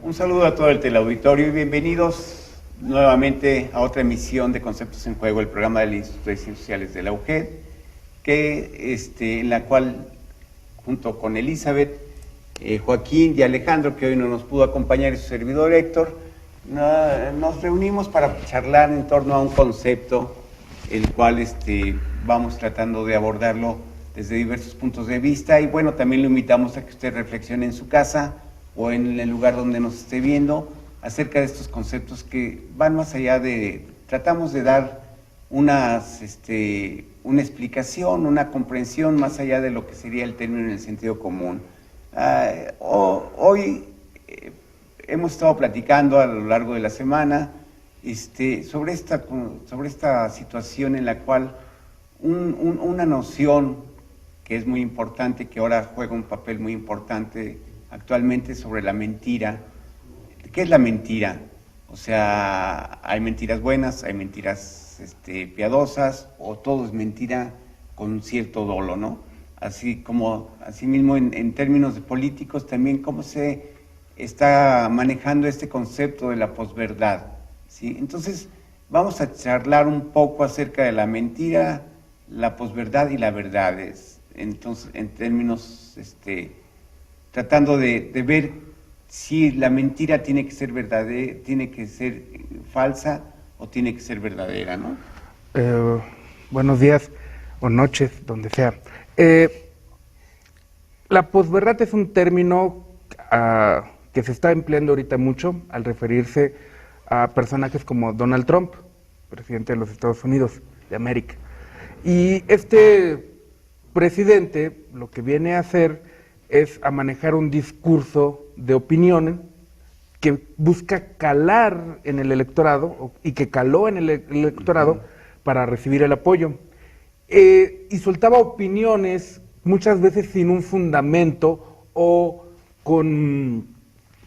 Un saludo a todo el teleauditorio y bienvenidos nuevamente a otra emisión de Conceptos en Juego, el programa del Instituto de Ciencias Sociales de la UGED, en la cual, junto con Elizabeth, Joaquín y Alejandro, que hoy no nos pudo acompañar, y su servidor Héctor, nos reunimos para charlar en torno a un concepto, el cual vamos tratando de abordarlo desde diversos puntos de vista, y bueno, también lo invitamos a que usted reflexione en su casa o en el lugar donde nos esté viendo acerca de estos conceptos que van más allá de, tratamos de dar una explicación, una comprensión más allá de lo que sería el término en el sentido común. Hoy hemos estado platicando a lo largo de la semana sobre esta situación en la cual una noción que es muy importante, que ahora juega un papel muy importante actualmente, sobre la mentira. ¿Qué es la mentira? O sea, hay mentiras buenas, hay mentiras piadosas, o todo es mentira con un cierto dolo, ¿no? Asimismo, en términos de políticos, también cómo se está manejando este concepto de la posverdad, ¿sí? Entonces, vamos a charlar un poco acerca de la mentira, la posverdad y la verdad. Entonces, en términos, tratando de ver si la mentira tiene que ser verdadera, tiene que ser falsa o tiene que ser verdadera, ¿no? Buenos días o noches, donde sea. La posverdad es un término que se está empleando ahorita mucho al referirse a personajes como Donald Trump, presidente de los Estados Unidos de América. Y este presidente lo que viene a hacer es a manejar un discurso de opinión que busca calar en el electorado y que caló en el electorado para recibir el apoyo. Y soltaba opiniones muchas veces sin un fundamento o con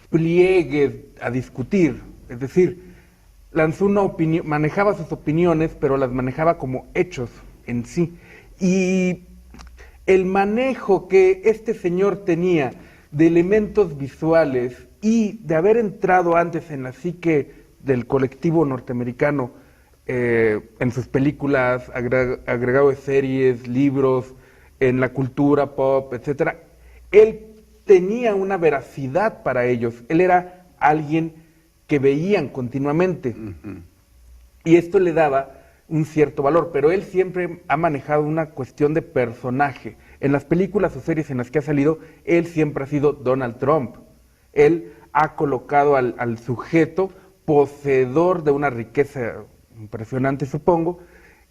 pliegues a discutir. Es decir, lanzó una opinión, manejaba sus opiniones, pero las manejaba como hechos en sí. Y el manejo que este señor tenía de elementos visuales y de haber entrado antes en la psique del colectivo norteamericano, en sus películas, agregado de series, libros, en la cultura pop, etcétera, él tenía una veracidad para ellos. Él era alguien que veían continuamente. Y esto le daba un cierto valor, pero él siempre ha manejado una cuestión de personaje. En las películas o series en las que ha salido, él siempre ha sido Donald Trump. Él ha colocado al sujeto poseedor de una riqueza impresionante, supongo,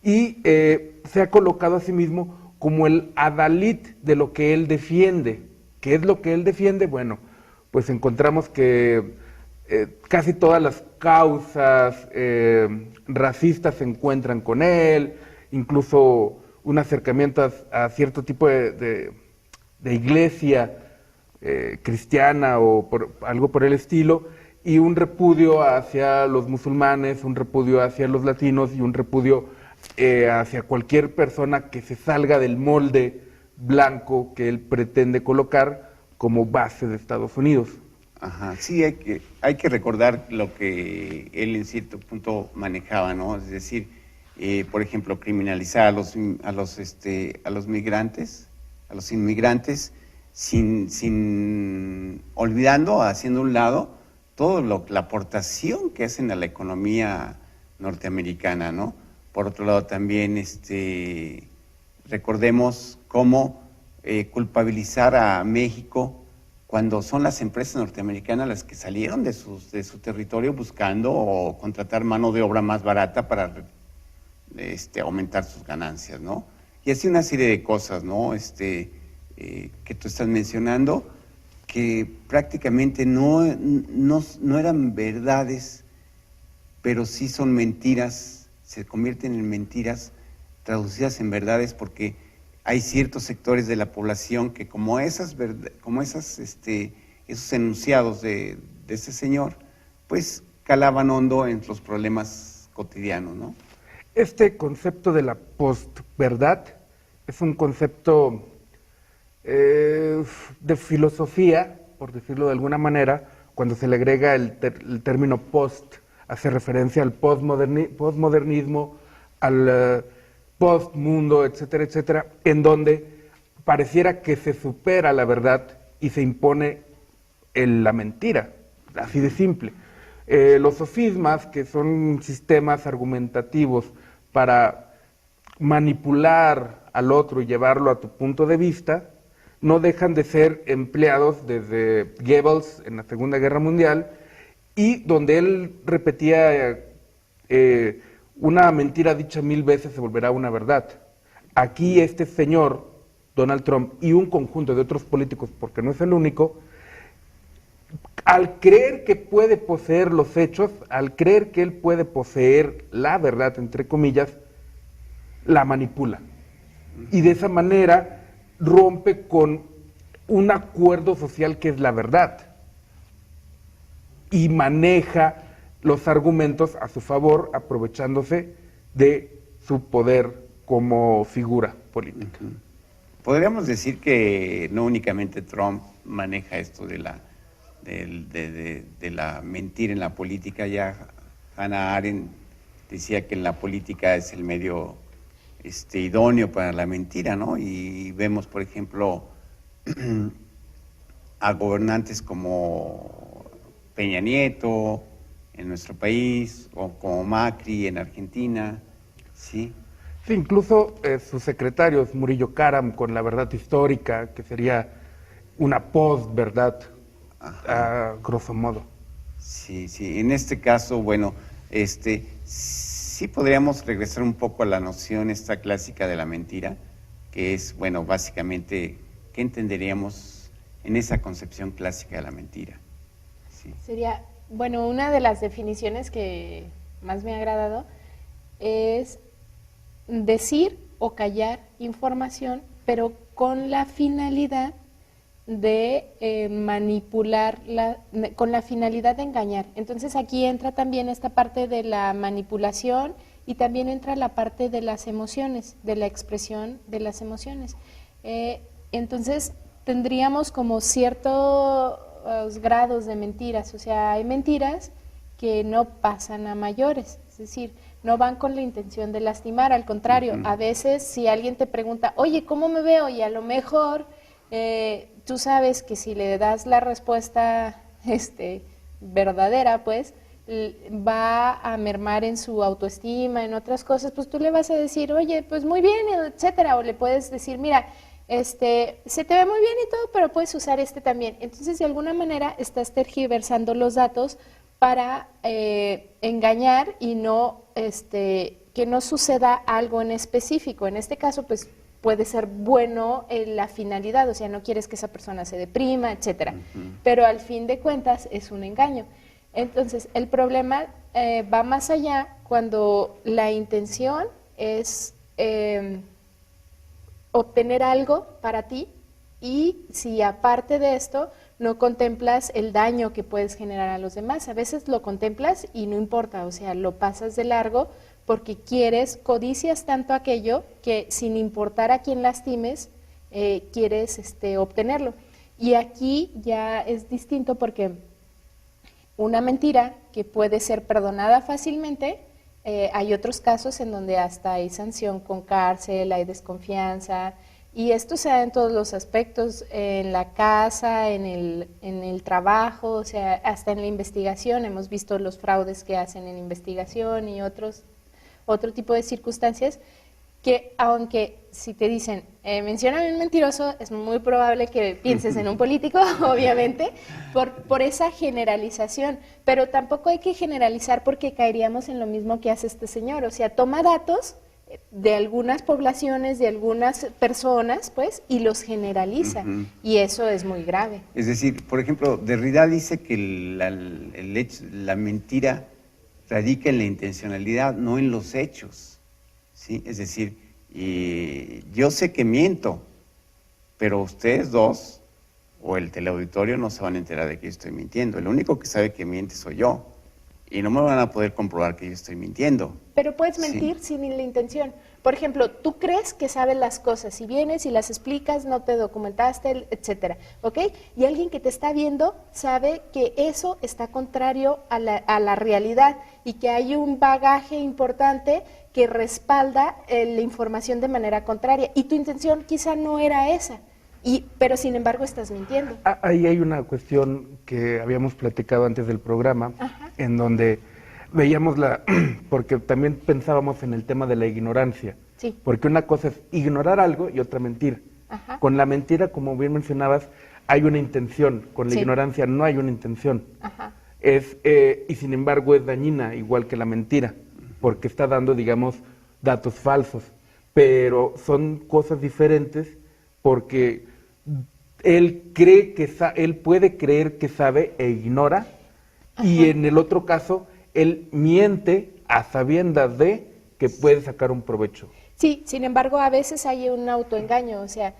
y se ha colocado a sí mismo como el adalid de lo que él defiende. ¿Qué es lo que él defiende? Bueno, pues encontramos que casi todas las causas racistas se encuentran con él, incluso un acercamiento a cierto tipo de iglesia cristiana o algo por el estilo, y un repudio hacia los musulmanes, un repudio hacia los latinos y un repudio hacia cualquier persona que se salga del molde blanco que él pretende colocar como base de Estados Unidos. Ajá, sí, hay que recordar lo que él en cierto punto manejaba, ¿no? Es decir, por ejemplo, criminalizar a los migrantes, a los inmigrantes, sin olvidando, haciendo a un lado toda la aportación que hacen a la economía norteamericana, ¿no? Por otro lado, también recordemos cómo culpabilizar a México cuando son las empresas norteamericanas las que salieron de su territorio buscando o contratar mano de obra más barata para aumentar sus ganancias, ¿no? Y así una serie de cosas, ¿no? Que tú estás mencionando, que prácticamente no eran verdades, pero sí son mentiras, se convierten en mentiras traducidas en verdades, porque hay ciertos sectores de la población que esos enunciados de ese señor, pues calaban hondo en los problemas cotidianos, ¿no? Este concepto de la postverdad es un concepto de filosofía, por decirlo de alguna manera. Cuando se le agrega el término post, hace referencia al postmodernismo, al postmundo, etcétera, etcétera, en donde pareciera que se supera la verdad y se impone la mentira, así de simple. Los sofismas, que son sistemas argumentativos para manipular al otro y llevarlo a tu punto de vista, no dejan de ser empleados desde Goebbels en la Segunda Guerra Mundial, y donde él repetía una mentira dicha 1000 veces se volverá una verdad. Aquí este señor, Donald Trump, y un conjunto de otros políticos, porque no es el único, al creer que puede poseer los hechos, al creer que él puede poseer la verdad, entre comillas, la manipula. Y de esa manera rompe con un acuerdo social que es la verdad. Y maneja los argumentos a su favor, aprovechándose de su poder como figura política. Podríamos decir que no únicamente Trump maneja esto de la mentira en la política. Ya Hannah Arendt decía que en la política es el medio idóneo para la mentira, ¿no? Y vemos, por ejemplo, a gobernantes como Peña Nieto en nuestro país, o como Macri en Argentina, ¿sí? Sí, incluso sus secretarios, Murillo Karam, con la verdad histórica, que sería una post-verdad, a grosso modo. Sí, sí. En este caso, bueno, sí podríamos regresar un poco a la noción esta clásica de la mentira, que es, bueno, básicamente, ¿qué entenderíamos en esa concepción clásica de la mentira? Sí. Sería, bueno, una de las definiciones que más me ha agradado es decir o callar información, pero con la finalidad de manipular, con la finalidad de engañar. Entonces aquí entra también esta parte de la manipulación, y también entra la parte de las emociones, de la expresión de las emociones. Entonces tendríamos como ciertos grados de mentiras, o sea, hay mentiras que no pasan a mayores, es decir, no van con la intención de lastimar, al contrario, a veces si alguien te pregunta, oye, ¿cómo me veo? Y a lo mejor tú sabes que si le das la respuesta verdadera, pues va a mermar en su autoestima, en otras cosas, pues tú le vas a decir, oye, pues muy bien, etcétera, o le puedes decir, mira, se te ve muy bien y todo, pero puedes usar también. Entonces, de alguna manera, estás tergiversando los datos para engañar y no, que no suceda algo en específico. En este caso, pues, puede ser bueno la finalidad, o sea, no quieres que esa persona se deprima, etcétera. Pero al fin de cuentas es un engaño. Entonces, el problema va más allá cuando la intención es obtener algo para ti, y si aparte de esto no contemplas el daño que puedes generar a los demás. A veces lo contemplas y no importa, o sea, lo pasas de largo porque codicias tanto aquello que sin importar a quién lastimes, quieres obtenerlo. Y aquí ya es distinto, porque una mentira que puede ser perdonada fácilmente, hay otros casos en donde hasta hay sanción con cárcel, hay desconfianza, y esto se da en todos los aspectos, en la casa, en el trabajo, o sea, hasta en la investigación. Hemos visto los fraudes que hacen en investigación y otro tipo de circunstancias que, aunque si te dicen, mencióname un mentiroso, es muy probable que pienses en un político, obviamente, por esa generalización, pero tampoco hay que generalizar porque caeríamos en lo mismo que hace este señor, o sea, toma datos, de algunas poblaciones, de algunas personas, pues, y los generaliza. Y eso es muy grave. Es decir, por ejemplo, Derrida dice que la mentira radica en la intencionalidad, no en los hechos, ¿sí? Es decir, yo sé que miento, pero ustedes dos o el teleauditorio no se van a enterar de que yo estoy mintiendo. El único que sabe que miente soy yo. Y no me van a poder comprobar que yo estoy mintiendo. Pero puedes mentir sin la intención. Por ejemplo, tú crees que sabes las cosas, si vienes y las explicas, no te documentaste, etcétera, ¿ok? Y alguien que te está viendo sabe que eso está contrario a la realidad y que hay un bagaje importante que respalda la información de manera contraria. Y tu intención quizá no era esa, pero sin embargo estás mintiendo. Ahí hay una cuestión que habíamos platicado antes del programa, en donde veíamos porque también pensábamos en el tema de la ignorancia, porque una cosa es ignorar algo y otra mentir. Con la mentira, como bien mencionabas, hay una intención, con la ignorancia no hay una intención. Y sin embargo es dañina, igual que la mentira, porque está dando, digamos, datos falsos, pero son cosas diferentes porque él puede creer que sabe e ignora, y en el otro caso, él miente a sabiendas de que puede sacar un provecho. Sí, sin embargo, a veces hay un autoengaño, o sea,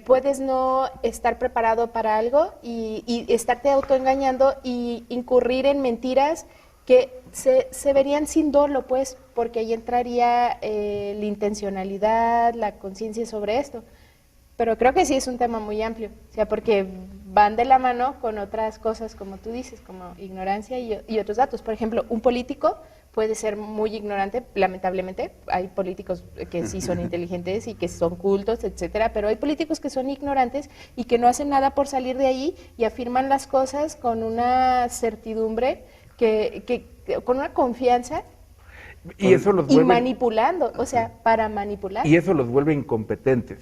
puedes no estar preparado para algo y estarte autoengañando y incurrir en mentiras que se verían sin dolo, pues, porque ahí entraría la intencionalidad, la conciencia sobre esto. Pero creo que sí es un tema muy amplio, o sea, porque van de la mano con otras cosas, como tú dices, como ignorancia y otros datos. Por ejemplo, un político puede ser muy ignorante, lamentablemente, hay políticos que sí son inteligentes y que son cultos, etcétera, pero hay políticos que son ignorantes y que no hacen nada por salir de ahí y afirman las cosas con una certidumbre, con una confianza y eso los vuelve, manipulando, o sea, para manipular. Y eso los vuelve incompetentes.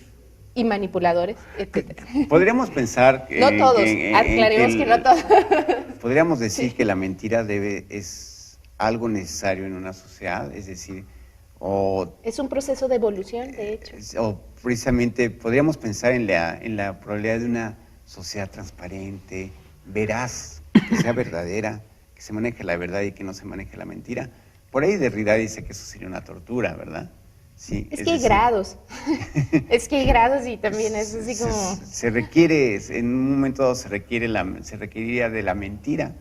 Y manipuladores, etcétera. Podríamos pensar que... No todos, aclaremos que no todos. Podríamos decir que la mentira es algo necesario en una sociedad, es decir, es un proceso de evolución, de hecho. O precisamente podríamos pensar en la probabilidad de una sociedad transparente, veraz, que sea verdadera, que se maneje la verdad y que no se maneje la mentira. Por ahí Derrida dice que eso sería una tortura, ¿verdad? Sí, es que hay grados, es que hay grados y también es así como... Se requiere, en un momento dado se requeriría de la mentira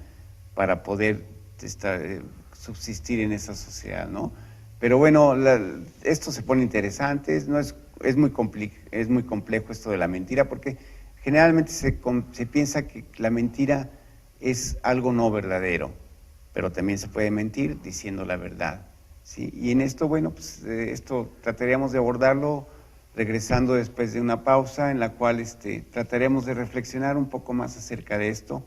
para poder subsistir en esa sociedad, ¿no? Pero bueno, esto se pone interesante, es muy complejo esto de la mentira, porque generalmente se piensa que la mentira es algo no verdadero, pero también se puede mentir diciendo la verdad. Sí, y en esto, bueno, pues esto trataríamos de abordarlo regresando después de una pausa en la cual trataremos de reflexionar un poco más acerca de esto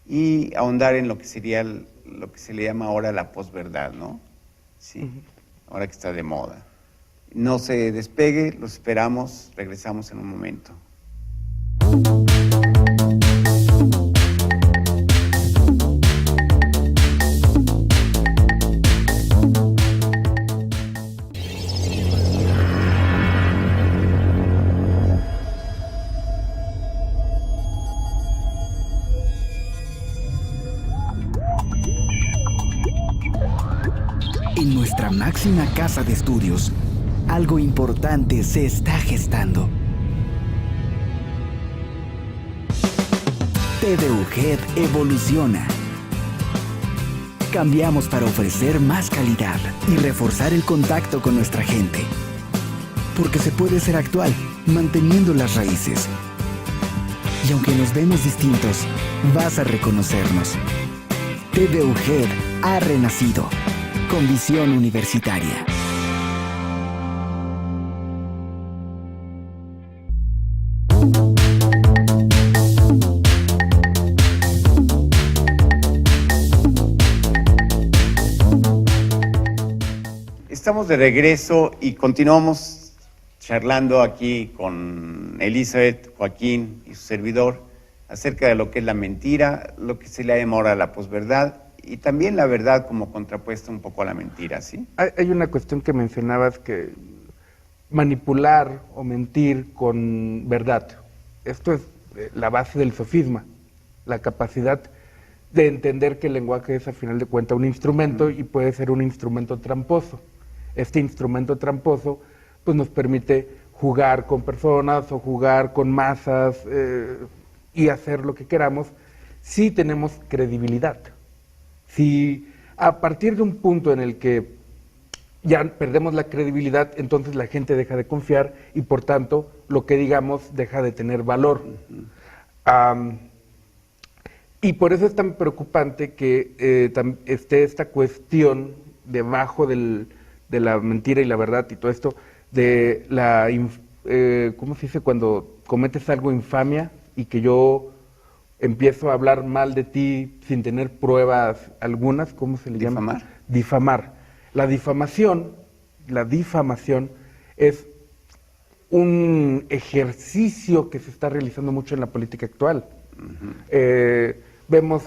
y ahondar en lo que sería lo que se le llama ahora la posverdad, ¿no? Sí, ahora que está de moda. No se despegue, los esperamos, regresamos en un momento. En nuestra máxima casa de estudios, algo importante se está gestando. TVUGED evoluciona. Cambiamos para ofrecer más calidad y reforzar el contacto con nuestra gente. Porque se puede ser actual, manteniendo las raíces. Y aunque nos vemos distintos, vas a reconocernos. TVUGED ha renacido. Con visión universitaria. Estamos de regreso y continuamos charlando aquí con Elizabeth, Joaquín y su servidor acerca de lo que es la mentira, lo que se le llama ahora la posverdad y también la verdad como contrapuesta un poco a la mentira, ¿sí? Hay una cuestión que mencionabas, que manipular o mentir con verdad. Esto es la base del sofisma, la capacidad de entender que el lenguaje es, a final de cuentas, un instrumento y puede ser un instrumento tramposo. Este instrumento tramposo pues nos permite jugar con personas o jugar con masas y hacer lo que queramos si tenemos credibilidad. Si a partir de un punto en el que ya perdemos la credibilidad, entonces la gente deja de confiar y por tanto lo que digamos deja de tener valor. Y por eso es tan preocupante que esté esta cuestión debajo de la mentira y la verdad y todo esto, de la, ¿cómo se dice? Cuando cometes algo infamia y que yo empiezo a hablar mal de ti sin tener pruebas algunas, ¿cómo se le llama? Difamar. La difamación es un ejercicio que se está realizando mucho en la política actual. Vemos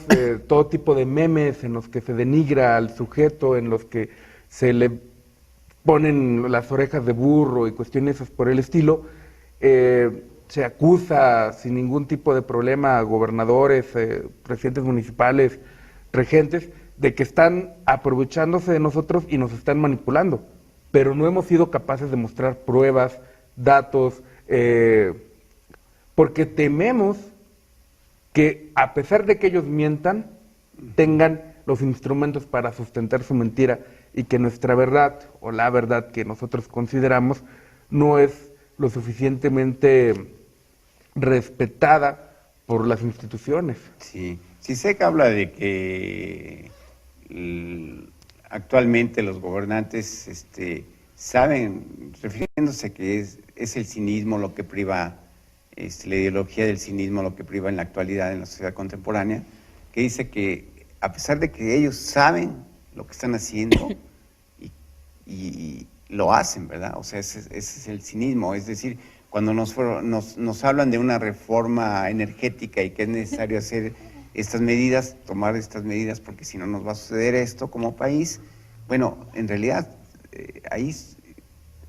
todo tipo de memes en los que se denigra al sujeto, en los que se le ponen las orejas de burro y cuestiones por el estilo. Se acusa sin ningún tipo de problema a gobernadores, presidentes municipales, regentes, de que están aprovechándose de nosotros y nos están manipulando, pero no hemos sido capaces de mostrar pruebas, datos, porque tememos que a pesar de que ellos mientan, tengan los instrumentos para sustentar su mentira y que nuestra verdad o la verdad que nosotros consideramos no es lo suficientemente respetada por las instituciones. Sí, Sisek habla de que actualmente los gobernantes saben, refiriéndose que es el cinismo lo que priva, la ideología del cinismo lo que priva en la actualidad, en la sociedad contemporánea, que dice que a pesar de que ellos saben lo que están haciendo y lo hacen, ¿verdad? O sea, ese es el cinismo, es decir, cuando nos hablan de una reforma energética y que es necesario hacer estas medidas, tomar estas medidas, porque si no nos va a suceder esto como país. Bueno, en realidad ahí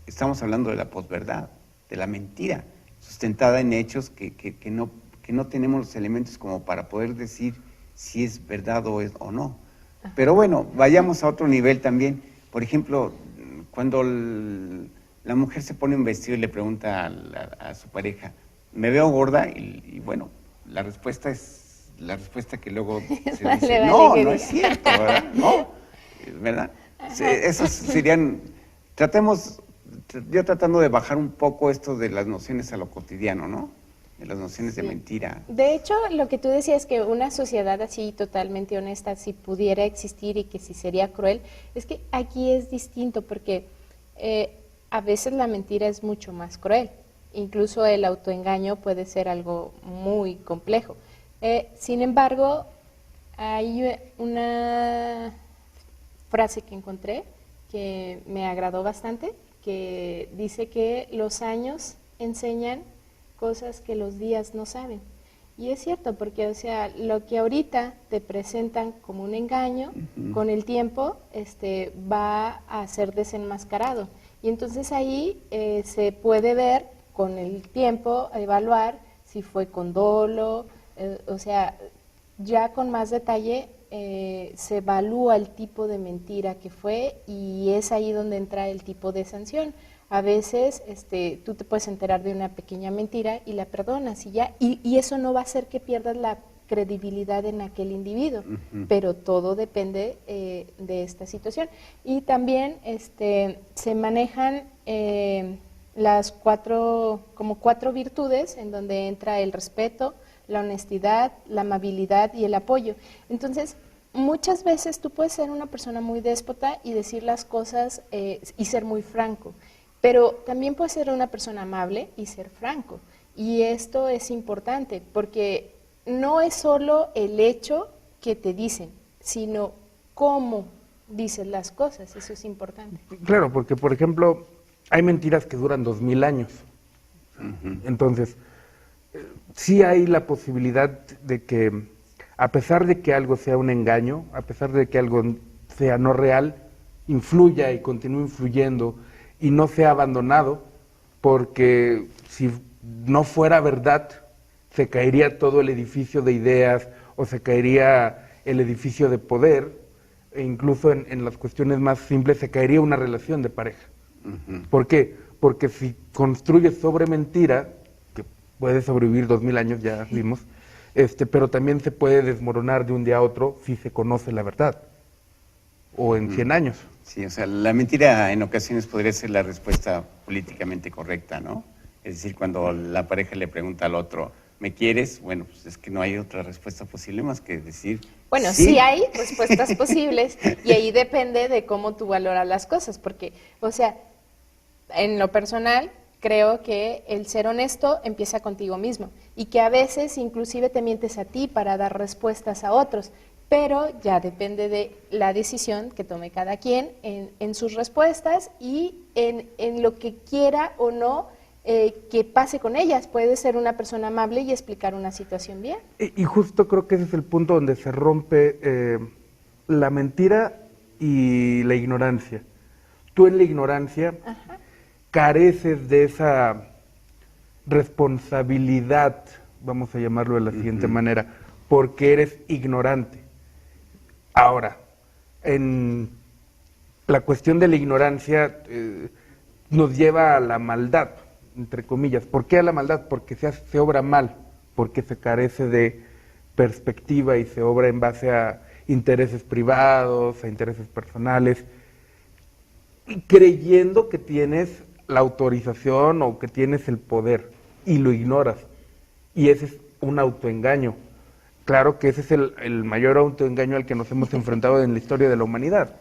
estamos hablando de la posverdad, de la mentira, sustentada en hechos que no tenemos los elementos como para poder decir si es verdad o no. Pero bueno, vayamos a otro nivel también. Por ejemplo, cuando la mujer se pone un vestido y le pregunta a su pareja, ¿me veo gorda? Y bueno, la respuesta que luego se dice, no es cierto, ¿verdad? No, ¿verdad? Esos serían, yo tratando de bajar un poco esto de las nociones a lo cotidiano, ¿no? De las nociones de mentira. De hecho, lo que tú decías, que una sociedad así totalmente honesta, si pudiera existir y que si sería cruel, es que aquí es distinto porque a veces la mentira es mucho más cruel. Incluso el autoengaño puede ser algo muy complejo. Sin embargo, hay una frase que encontré que me agradó bastante, que dice que los años enseñan cosas que los días no saben. Y es cierto, porque o sea, lo que ahorita te presentan como un engaño, con el tiempo va a ser desenmascarado. Y entonces ahí se puede ver con el tiempo, evaluar si fue con dolo, o sea, ya con más detalle se evalúa el tipo de mentira que fue y es ahí donde entra el tipo de sanción. A veces tú te puedes enterar de una pequeña mentira y la perdonas y ya, y eso no va a hacer que pierdas la credibilidad en aquel individuo, pero todo depende de esta situación. Y también se manejan las cuatro virtudes en donde entra el respeto, la honestidad, la amabilidad y el apoyo. Entonces, muchas veces tú puedes ser una persona muy déspota y decir las cosas y ser muy franco, pero también puedes ser una persona amable y ser franco. Y esto es importante porque no es solo el hecho que te dicen, sino cómo dices las cosas. Eso es importante. Claro, porque por ejemplo, hay mentiras que duran 2000 años. Entonces, sí hay la posibilidad de que a pesar de que algo sea un engaño, a pesar de que algo sea no real, influya y continúe influyendo y no sea abandonado, porque si no fuera verdad, se caería todo el edificio de ideas o se caería el edificio de poder, e incluso en las cuestiones más simples se caería una relación de pareja. ¿Por qué? Porque si construyes sobre mentira, que puede sobrevivir 2000 años, ya vimos, pero también se puede desmoronar de un día a otro si se conoce la verdad, o en 100 años. Sí, o sea, la mentira en ocasiones podría ser la respuesta políticamente correcta, ¿no? Es decir, cuando la pareja le pregunta al otro, ¿me quieres? Bueno, pues es que no hay otra respuesta posible más que decir Bueno, sí. sí hay respuestas posibles y ahí depende de cómo tú valoras las cosas, porque, o sea, en lo personal, creo que el ser honesto empieza contigo mismo y que a veces inclusive te mientes a ti para dar respuestas a otros, pero ya depende de la decisión que tome cada quien en sus respuestas y en lo que quiera o no que pase con ellas. Puede ser una persona amable y explicar una situación bien. Y justo creo que ese es el punto donde se rompe la mentira y la ignorancia. Tú en la ignorancia careces de esa responsabilidad, vamos a llamarlo de la siguiente manera, porque eres ignorante. Ahora, en la cuestión de la ignorancia nos lleva a la maldad, entre comillas. ¿Por qué a la maldad? Porque se obra mal, porque se carece de perspectiva y se obra en base a intereses privados, a intereses personales, creyendo que tienes la autorización o que tienes el poder y lo ignoras. Y ese es un autoengaño. Claro que ese es el mayor autoengaño al que nos hemos enfrentado en la historia de la humanidad.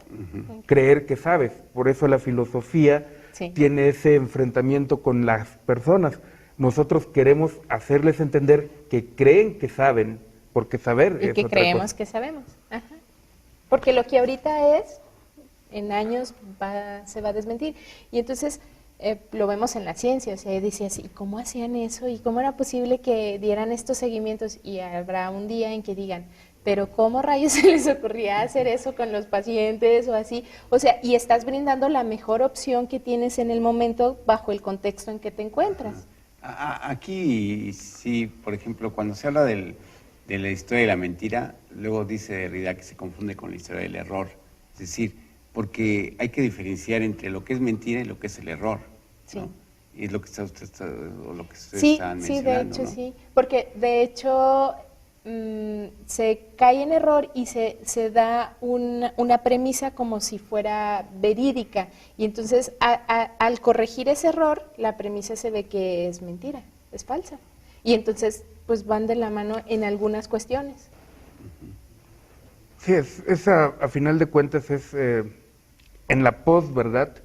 Creer que sabes. Por eso la filosofía tiene ese enfrentamiento con las personas. Nosotros queremos hacerles entender que creen que saben, porque saber es y que otra creemos cosa. que sabemos. Ajá. Porque lo que ahorita es, en años se va a desmentir. Y entonces lo vemos en la ciencia, o sea, decías, ¿y cómo hacían eso? ¿Y cómo era posible que dieran estos seguimientos? Y habrá un día en que digan, pero ¿cómo rayos se les ocurría hacer eso con los pacientes o así? O sea, y estás brindando la mejor opción que tienes en el momento bajo el contexto en que te encuentras. Aquí sí, por ejemplo, cuando se habla de la historia de la mentira, luego dice Derrida que se confunde con la historia del error. Es decir, porque hay que diferenciar entre lo que es mentira y lo que es el error, ¿no? Sí. Y es lo que ustedes Sí, están sí, mencionando, de hecho ¿no? sí, porque de hecho se cae en error y se da una premisa como si fuera verídica y entonces al corregir ese error la premisa se ve que es mentira, es falsa y entonces pues van de la mano en algunas cuestiones. Sí, a final de cuentas es en la posverdad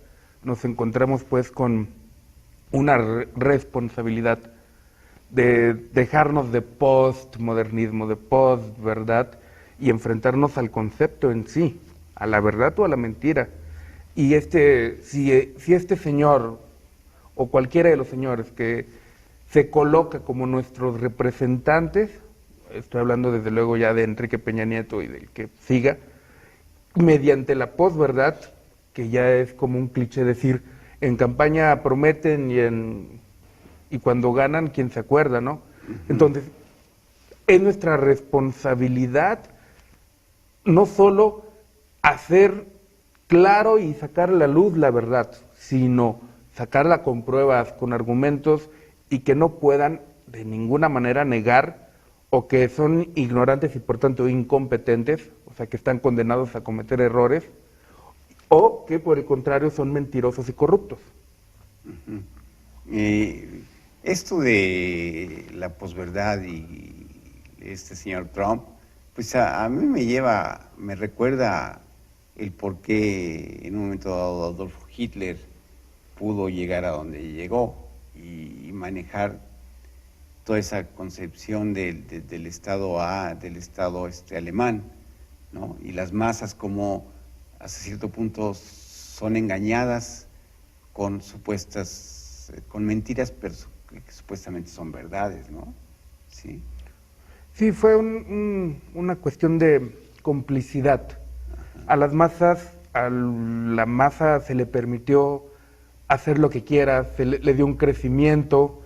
nos encontramos pues con una responsabilidad de dejarnos de postmodernismo, de posverdad y enfrentarnos al concepto en sí, a la verdad o a la mentira. Y si este señor o cualquiera de los señores que se coloca como nuestros representantes, estoy hablando desde luego ya de Enrique Peña Nieto y del que siga, mediante la posverdad, que ya es como un cliché decir, en campaña prometen y cuando ganan, ¿quién se acuerda, no? Entonces, es nuestra responsabilidad no solo hacer claro y sacar a la luz la verdad, sino sacarla con pruebas, con argumentos y que no puedan de ninguna manera negar o que son ignorantes y por tanto incompetentes, o sea que están condenados a cometer errores, o que por el contrario son mentirosos y corruptos. Esto de la posverdad y este señor Trump, pues a mí me recuerda el por qué en un momento dado Adolfo Hitler pudo llegar a donde llegó y manejar toda esa concepción del Estado del Estado alemán, ¿no? Y las masas como hasta cierto punto son engañadas con con mentiras, pero que supuestamente son verdades, ¿no? Sí. Sí, fue una cuestión de complicidad. A las masas, a la masa se le permitió hacer lo que quiera, le dio un crecimiento,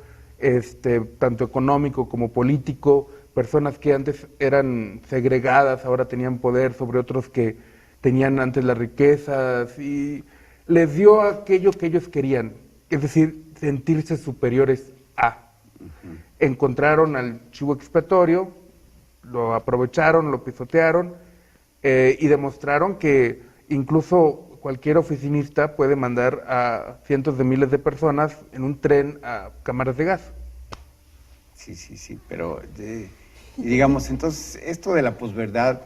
tanto económico como político. Personas que antes eran segregadas, ahora tenían poder sobre otros que tenían antes las riquezas, y les dio aquello que ellos querían, es decir, sentirse superiores a. Encontraron al chivo expiatorio, lo aprovecharon, lo pisotearon, y demostraron que incluso cualquier oficinista puede mandar a cientos de miles de personas en un tren a cámaras de gas. Sí, pero digamos, entonces, esto de la posverdad,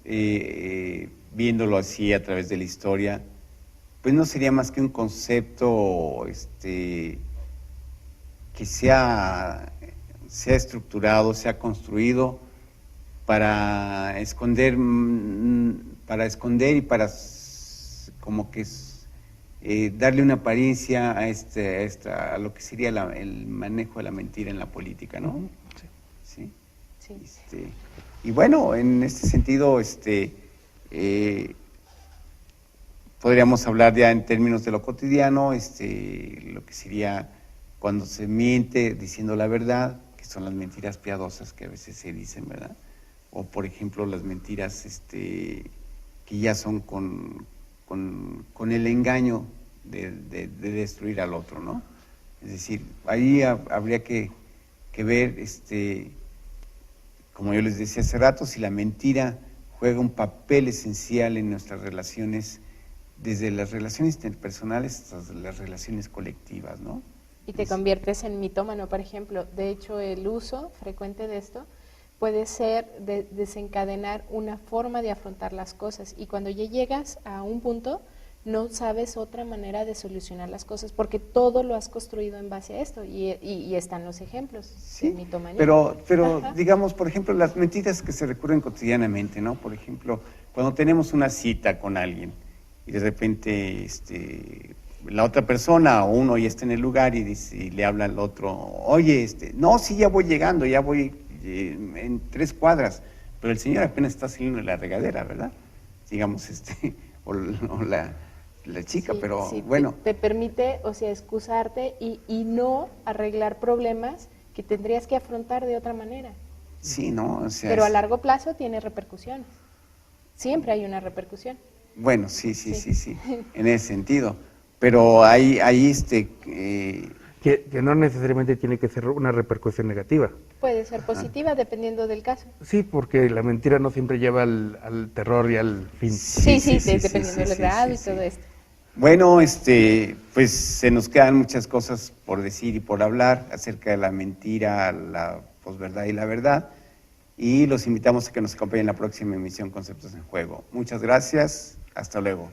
viéndolo así a través de la historia, pues no sería más que un concepto que sea estructurado, sea construido para esconder y para como que darle una apariencia a lo que sería el manejo de la mentira en la política, ¿no? Sí. Y bueno, en este sentido, podríamos hablar ya en términos de lo cotidiano, lo que sería cuando se miente diciendo la verdad, que son las mentiras piadosas que a veces se dicen, ¿verdad? O por ejemplo las mentiras que ya son con el engaño de destruir al otro, ¿no? Es decir, ahí habría que ver, como yo les decía hace rato, si la mentira juega un papel esencial en nuestras relaciones, desde las relaciones interpersonales hasta las relaciones colectivas, ¿no? Y te conviertes en mitómano, por ejemplo. De hecho, el uso frecuente de esto puede ser desencadenar una forma de afrontar las cosas. Y cuando ya llegas a un punto, no sabes otra manera de solucionar las cosas, porque todo lo has construido en base a esto. Y están los ejemplos de mitomanía. Pero digamos, por ejemplo, las mentiras que se recurren cotidianamente, ¿no? Por ejemplo, cuando tenemos una cita con alguien y de repente la otra persona o uno ya está en el lugar y le habla al otro, oye, no, sí, ya voy llegando, ya voy en 3 cuadras, pero el señor apenas está saliendo de la regadera, ¿verdad? Digamos, o la chica, Sí, pero sí, bueno. te permite, o sea, excusarte y no arreglar problemas que tendrías que afrontar de otra manera. Sí, ¿no? O sea, Pero a largo plazo tiene repercusiones. Siempre hay una repercusión. Bueno, sí, en ese sentido. Pero hay Que no necesariamente tiene que ser una repercusión negativa. Puede ser positiva dependiendo del caso. Sí, porque la mentira no siempre lleva al terror y al fin. Sí, dependiendo del grado y todo esto. Bueno, pues se nos quedan muchas cosas por decir y por hablar acerca de la mentira, la posverdad y la verdad. Y los invitamos a que nos acompañen en la próxima emisión Conceptos en Juego. Muchas gracias. Hasta luego.